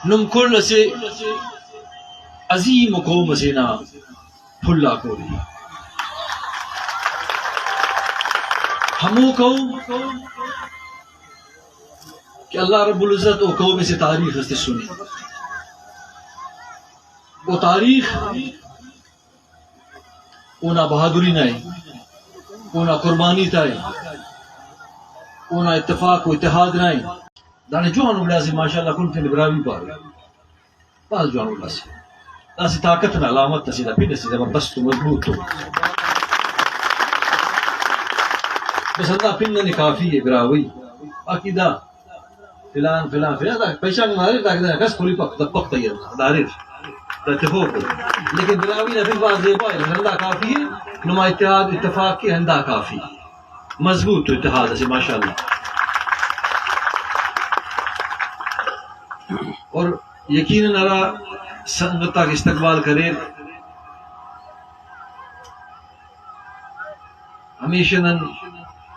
نم كل سي عظیم قوم سینا پھلا کوری ہمو قوم کہ اللہ رب العزت وہ قوم سے تاریخ سے سنی وہ تاریخ اونا بہادری نائے اونا قربانی تائے اونا اتفاق و اتحاد نائے دانے جوان اللہ سے ماشاءاللہ کن تین براوی پارے باز جوان اللہ سے تاسی طاقتنا علامت تسیدہ پھر نسیدہ بس تو مضبوط تو بس اللہ پھر کافی ہے براوی عقیدہ فلان فلان فلان پیشہ مارے تاکہ کس کھولی پک تیر داریر اتفاق لیکن براوی نے پھر بات دے پائے اللہ کافی ہے نما اتحاد اتفاق کی ہندہ کافی مضبوط تو اتحاد سے ماشاءاللہ. اور یقیناً اللہ سنگتا کا استقبال کرے ہمیشہ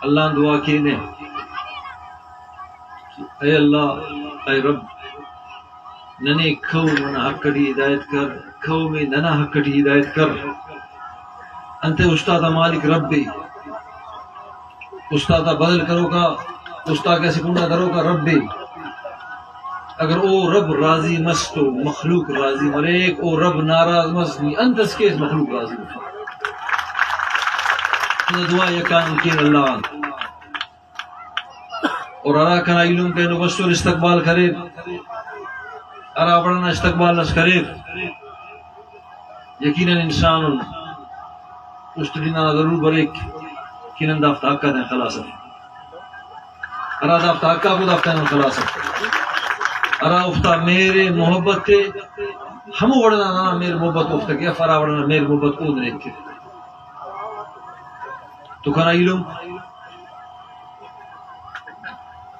اللہ دعا کینے اے اللہ اے رب ننے کھو منا حق کٹی ہدایت کر کھو میں ننا حق کٹی ہدایت کر انت استاد مالک ربی استاد بدل کرو کا استاد کیسے کنڈا کرو کا ربی اگر او رب راضی مستو مخلوق راضی مریک او رب ناراض مسنی انت اس کے مخلوق راضی دعا یکان کین اللہ اور ارا کنا علم کے نبستر استقبال کرے ارا بڑھنا استقبال نس کرے یقیناً انسان اس دینا ضرور بریک کنن دافت حقا دیں خلاص ارا دافت حقا کو دافت دیں خلاص ارا افتا میرے محبت تے ہمو بڑھنا نا میرے محبت افتا کیا فرا بڑھنا میرے محبت کو دیکھ کے تو کنا علم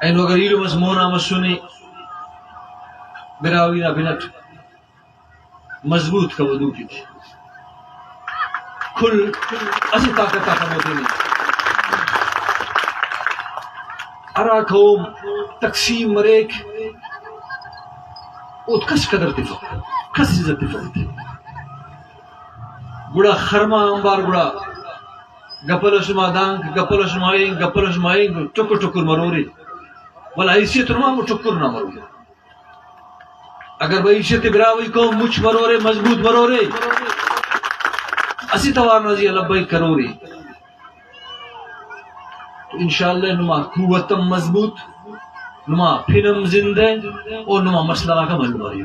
اینو اگر علم اس مونا مسونی براوینا بنت مضبوط کا وضو کی تھی کھل اسی طاقت کا موتی نہیں ارا قوم تقسیم مریک اوت کس قدر تفق کس عزت تفق گڑا خرما انبار گڑا گپل شما دانک گپل شمائیں گپل شمائیں ٹکر ٹکر مروری والا حیثیت رما ٹکر نہ مروری اگر وہ حیثیت براوی کو مچ مرورے مضبوط مرورے اسی توار نزی لبائی کروری تو انشاءاللہ نما قوتم مضبوط نما پھنم زندہ اور نما مسئلہ کا مل ماری